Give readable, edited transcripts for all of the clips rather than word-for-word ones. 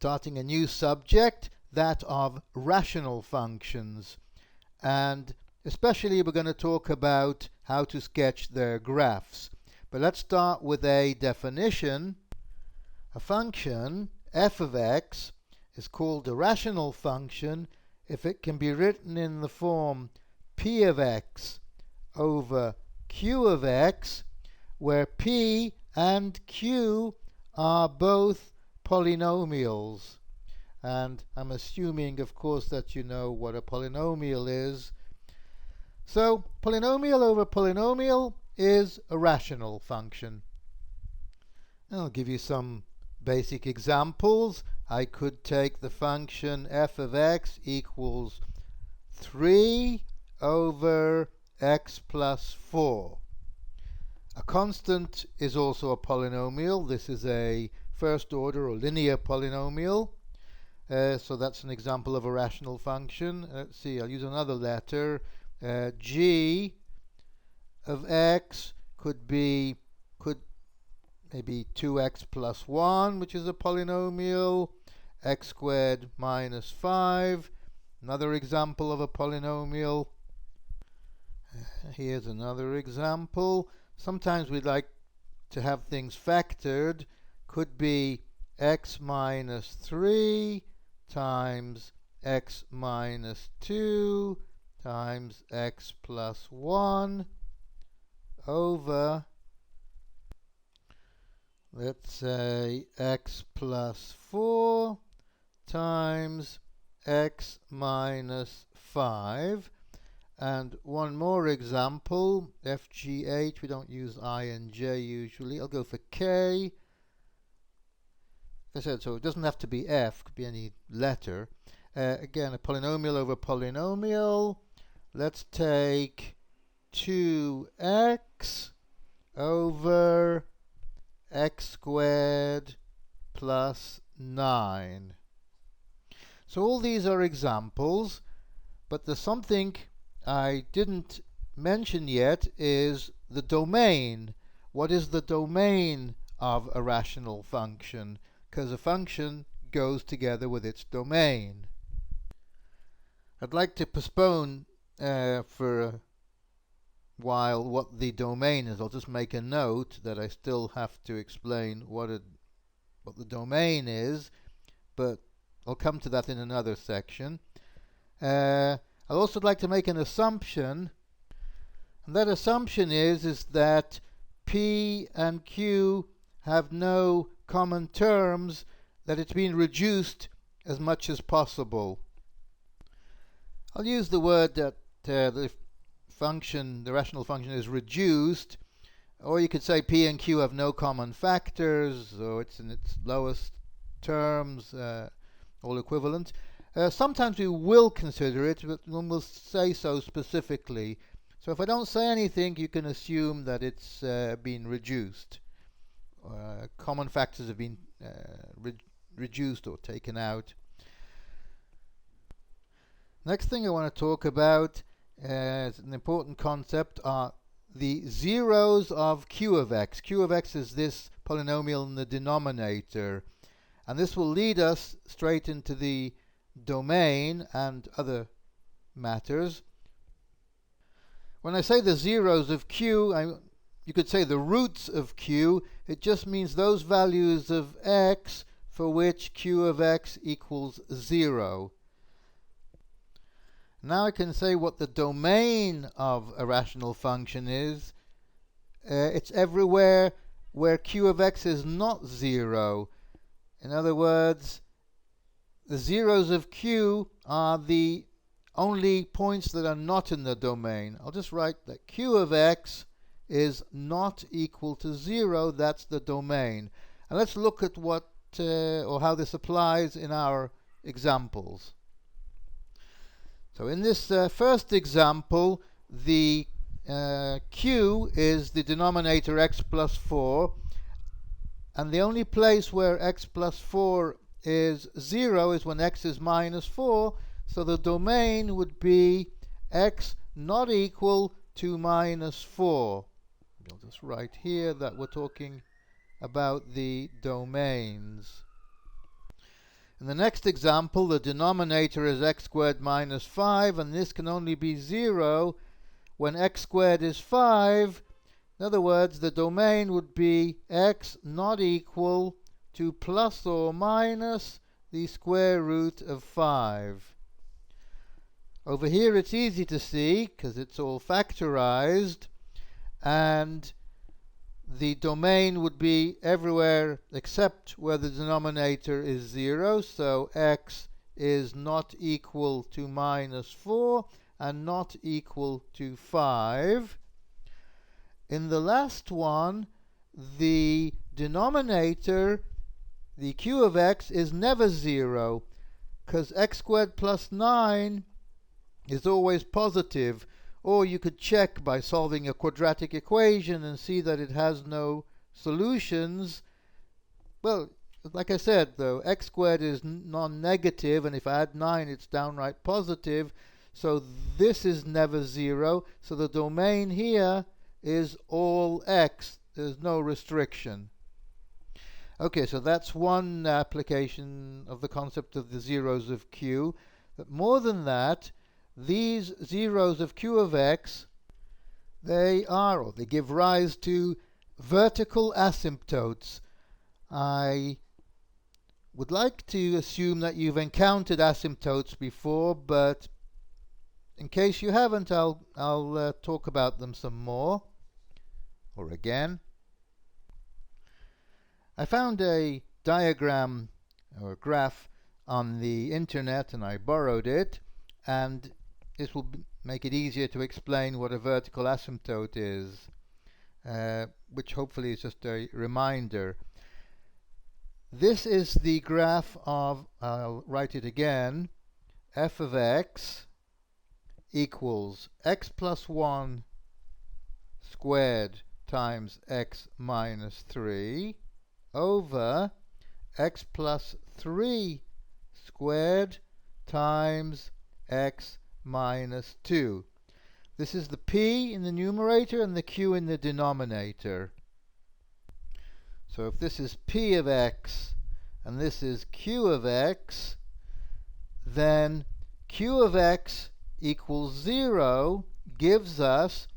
starting a new subject, that of rational functions. And especially we're going to talk about how to sketch their graphs. But let's start with a definition. A function f of x is called a rational function if it can be written in the form p of x over q of x, where p and q are both polynomials. And I'm assuming, of course, that you know what a polynomial is. So polynomial over polynomial is a rational function. I'll give you some basic examples. I could take the function f of x equals 3 over x plus 4. A constant is also a polynomial. This is a first order or linear polynomial. So that's an example of a rational function. Let's see, I'll use another letter. G of x could maybe 2x plus 1, which is a polynomial. X squared minus 5, another example of a polynomial. Here's another example. Sometimes we'd like to have things factored. Could be x minus 3 times x minus 2 times x plus 1 over, let's say, x plus 4 times x minus 5. And one more example, FGH, we don't use I and J usually. I'll go for K. Like I said, so it doesn't have to be F, could be any letter. Again, a polynomial over polynomial. Let's take 2x over x squared plus 9. So all these are examples, but there's something I didn't mention yet, is the domain. What is the domain of a rational function? Because a function goes together with its domain. I'd like to postpone for a while what the domain is. I'll just make a note that I still have to explain what the domain is, but I'll come to that in another section. I'd also like to make an assumption, and that assumption is that P and Q have no common terms, that it's been reduced as much as possible. I'll use the word that the rational function is reduced, or you could say P and Q have no common factors, or it's in its lowest terms, all equivalent. Sometimes we will consider it, but we'll say so specifically. So if I don't say anything, you can assume that it's been reduced. Common factors have been reduced or taken out. Next thing I want to talk about as an important concept are the zeros of q of x. Q of x is this polynomial in the denominator, and this will lead us straight into the domain and other matters. When I say the zeros of q, you could say the roots of q. It just means those values of x for which q of x equals 0. Now I can say what the domain of a rational function is. It's everywhere where q of x is not 0. In other words, the zeros of q are the only points that are not in the domain. I'll just write that q of x is not equal to 0. That's the domain. And let's look at what or how this applies in our examples. So in this first example, the q is the denominator x plus 4, and the only place where x plus 4 is 0 is when x is minus 4, so the domain would be x not equal to minus 4. I'll just write here that we're talking about the domains. In the next example, the denominator is x squared minus 5, and this can only be 0 when x squared is 5. In other words, the domain would be x not equal to plus or minus the square root of 5. Over here it's easy to see because it's all factorized, and the domain would be everywhere except where the denominator is 0, so x is not equal to minus 4 and not equal to 5. In the last one, the denominator, the q of x, is never 0 because x squared plus 9 is always positive. Or you could check by solving a quadratic equation and see that it has no solutions. Well, like I said, though, x squared is non-negative, and if I add 9, it's downright positive. So this is never 0. So the domain here is all x. There's no restriction. Okay, so that's one application of the concept of the zeros of q. But more than that, these zeros of q of x, they give rise to vertical asymptotes. I would like to assume that you've encountered asymptotes before, but in case you haven't, I'll talk about them some more, or again. I found a diagram or a graph on the internet, and I borrowed it, and this will make it easier to explain what a vertical asymptote is, which hopefully is just a reminder. This is the graph of, I'll write it again, f of x equals x plus 1 squared times x minus 3 over x plus 3 squared times x minus 2. This is the p in the numerator and the q in the denominator. So if this is p of x and this is q of x, then q of x equals 0 gives us,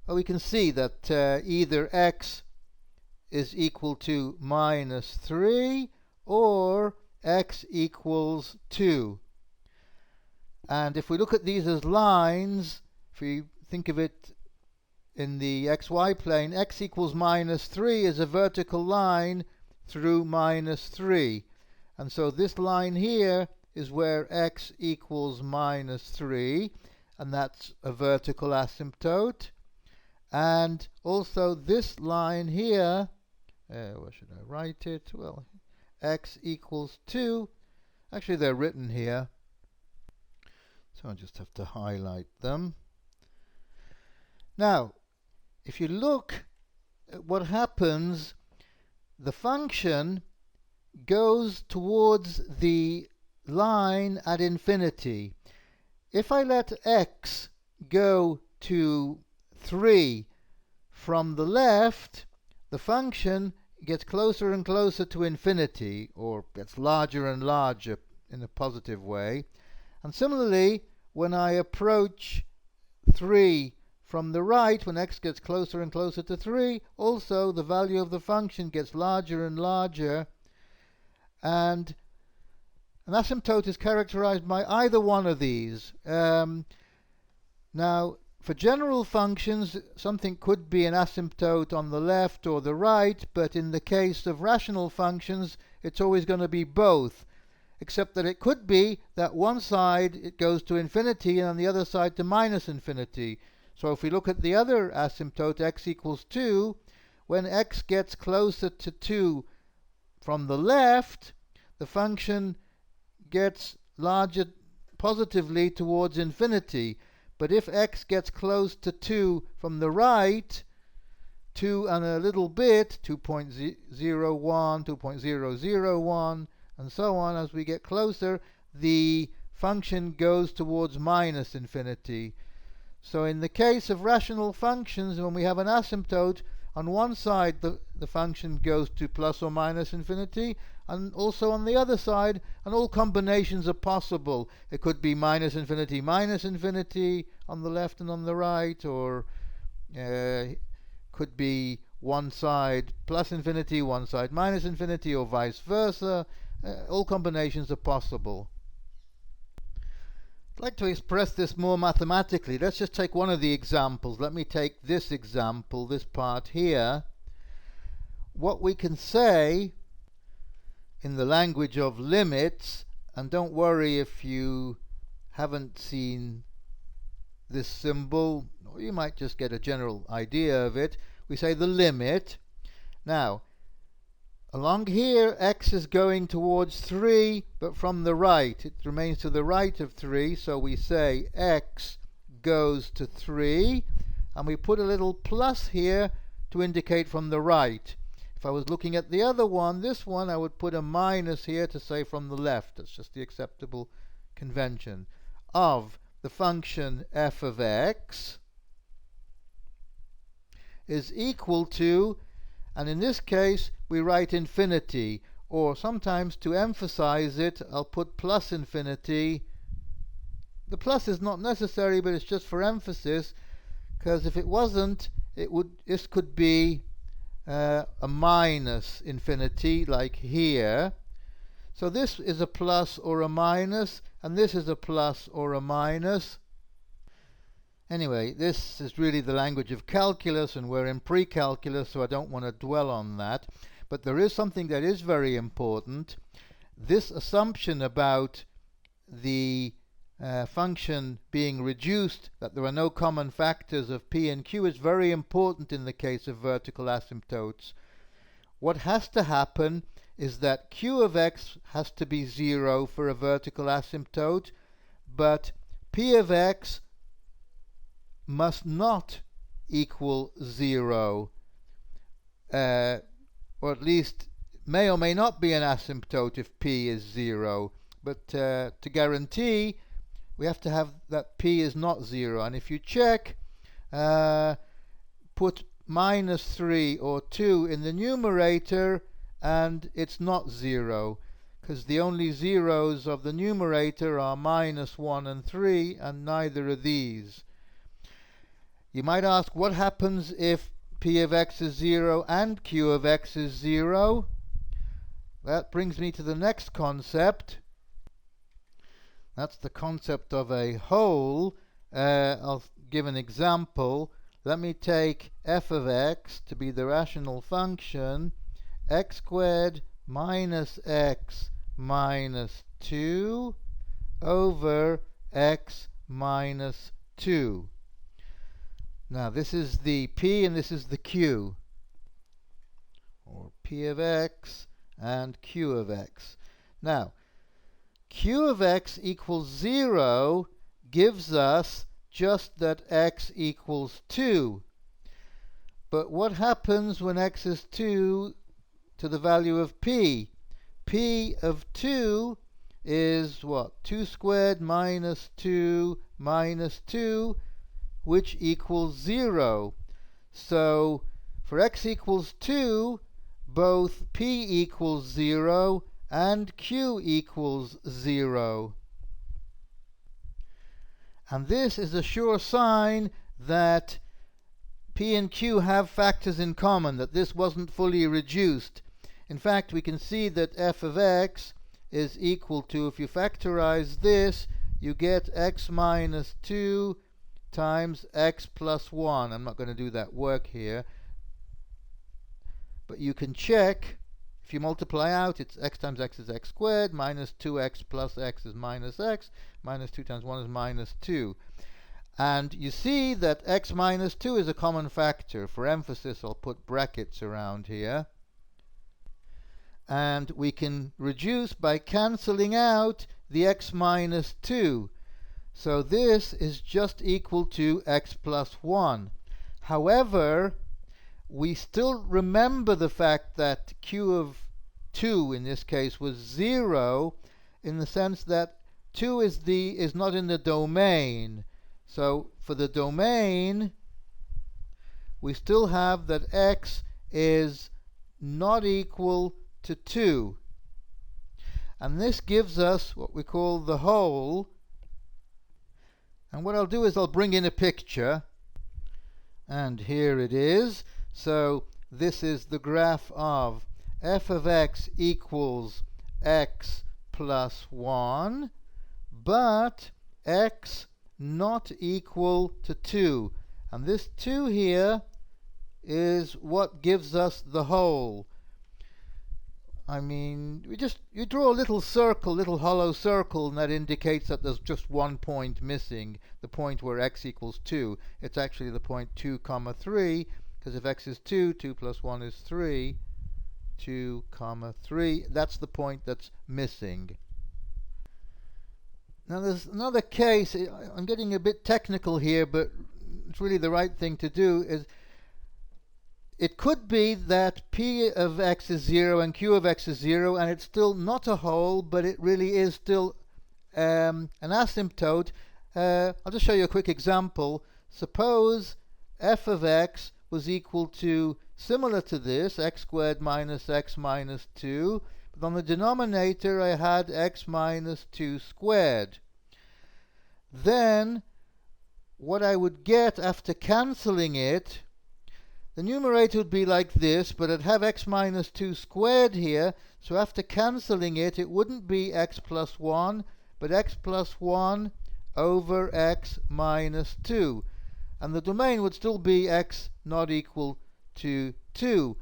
well, we can see that either x is equal to minus 3 or x equals 2. And if we look at these as lines, if we think of it in the xy plane, x equals minus 3 is a vertical line through minus 3. And so this line here is where x equals minus 3, and that's a vertical asymptote. And also this line here, where should I write it? Well, x equals 2. Actually, they're written here, so I just have to highlight them. Now, if you look at what happens, the function goes towards the line at infinity. If I let x go to 3 from the left, the function gets closer and closer to infinity, or gets larger and larger in a positive way. And similarly, when I approach 3 from the right, when x gets closer and closer to 3, also the value of the function gets larger and larger. And an asymptote is characterized by either one of these. Now, for general functions, something could be an asymptote on the left or the right, but in the case of rational functions, it's always going to be both, except that it could be that one side it goes to infinity and on the other side to minus infinity. So if we look at the other asymptote, x equals 2, when x gets closer to 2 from the left, the function gets larger positively towards infinity. But if x gets close to 2 from the right, 2 and a little bit, 2.01, 2.001, and so on, as we get closer, the function goes towards minus infinity. So in the case of rational functions, when we have an asymptote, on one side the function goes to plus or minus infinity, and also on the other side, and all combinations are possible. It could be minus infinity on the left and on the right, or could be one side plus infinity, one side minus infinity, or vice versa. All combinations are possible. I'd like to express this more mathematically. Let's just take one of the examples. Let me take this example, this part here. What we can say in the language of limits, and don't worry if you haven't seen this symbol, or you might just get a general idea of it. We say the limit. Now, along here, x is going towards 3, but from the right. It remains to the right of 3, so we say x goes to 3, and we put a little plus here to indicate from the right. If I was looking at the other one, this one, I would put a minus here to say from the left. That's just the acceptable convention of the function f of x is equal to, and in this case we write infinity, or sometimes to emphasize it I'll put plus infinity. The plus is not necessary, but it's just for emphasis, because if it wasn't, this could be a minus infinity, like here. So this is a plus or a minus, and this is a plus or a minus. Anyway, this is really the language of calculus, and we're in pre-calculus, so I don't want to dwell on that. But there is something that is very important. This assumption about the function being reduced, that there are no common factors of p and q, is very important in the case of vertical asymptotes. What has to happen is that q of x has to be 0 for a vertical asymptote, but p of x must not equal 0, or at least may or may not be an asymptote if p is 0. But to guarantee, we have to have that p is not 0. And if you check, put minus 3 or 2 in the numerator, and it's not 0, because the only zeros of the numerator are minus 1 and 3, and neither are these. You might ask, what happens if p of x is 0 and q of x is 0? That brings me to the next concept. That's the concept of a whole. I'll give an example. Let me take f of x to be the rational function, x squared minus x minus 2 over x minus 2. Now this is the p and this is the q, or p of x and q of x. Now, q of x equals 0 gives us just that x equals 2. But what happens when x is 2 to the value of p? P of 2 is what? 2 squared minus 2 minus 2, which equals 0. So for x equals 2, both p equals 0 and q equals 0. And this is a sure sign that p and q have factors in common, that this wasn't fully reduced. In fact, we can see that f of x is equal to, if you factorize this, you get x minus 2 times x plus 1. I'm not going to do that work here, but you can check. If you multiply out, it's x times x is x squared, minus 2x plus x is minus x, minus 2 times 1 is minus 2. And you see that x minus 2 is a common factor. For emphasis, I'll put brackets around here. And we can reduce by cancelling out the x minus 2. So this is just equal to x plus 1. However, we still remember the fact that q of 2 in this case was 0, in the sense that 2 is not in the domain. So for the domain, we still have that x is not equal to 2. and this gives us what we call the whole. And what I'll do is I'll bring in a picture, and here it is. So this is the graph of f of x equals x plus 1, but x not equal to 2. And this 2 here is what gives us the whole. I mean, you draw a little circle, little hollow circle, and that indicates that there's just one point missing, the point where x equals 2. It's actually the point 2 comma 3, because if x is 2, 2 plus 1 is 3, 2 comma 3. That's the point that's missing. Now there's another case. I'm getting a bit technical here, but it's really the right thing to do. Is it could be that p of x is 0 and q of x is 0, and it's still not a whole, but it really is still an asymptote. I'll just show you a quick example. Suppose f of x was equal to, similar to this, x squared minus x minus 2, but on the denominator I had x minus 2 squared. Then what I would get after cancelling it, the numerator would be like this, but I'd have x minus 2 squared here, so after cancelling it, it wouldn't be x plus 1, but x plus 1 over x minus 2. And the domain would still be x not equal to 2.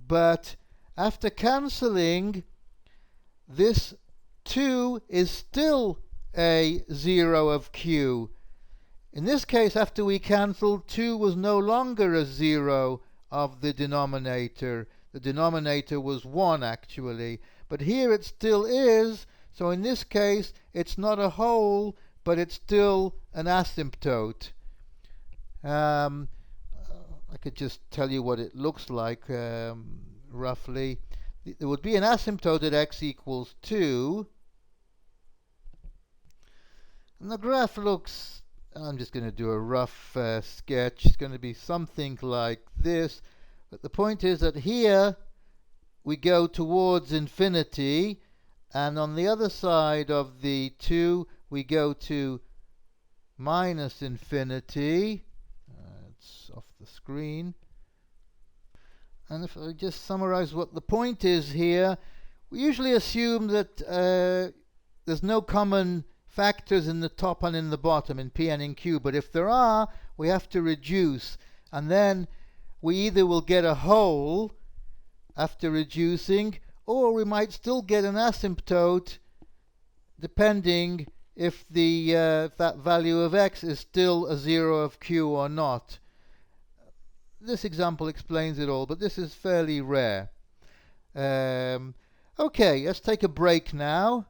But after cancelling, this 2 is still a 0 of q. In this case, after we cancelled, 2 was no longer a 0 of the denominator. The denominator was 1 actually. But here it still is, so in this case it's not a whole, but it's still an asymptote. I could just tell you what it looks like roughly. There would be an asymptote at x equals 2. And the graph looks, I'm just going to do a rough sketch. It's going to be something like this. But the point is that here we go towards infinity, and on the other side of the 2 we go to minus infinity. It's off the screen. And if I just summarize what the point is here, we usually assume that there's no common factors in the top and in the bottom, in p and in q, but if there are, we have to reduce, and then we either will get a whole after reducing, or we might still get an asymptote depending if that value of x is still a 0 of q or not. This example explains it all, but this is fairly rare. Okay, let's take a break now.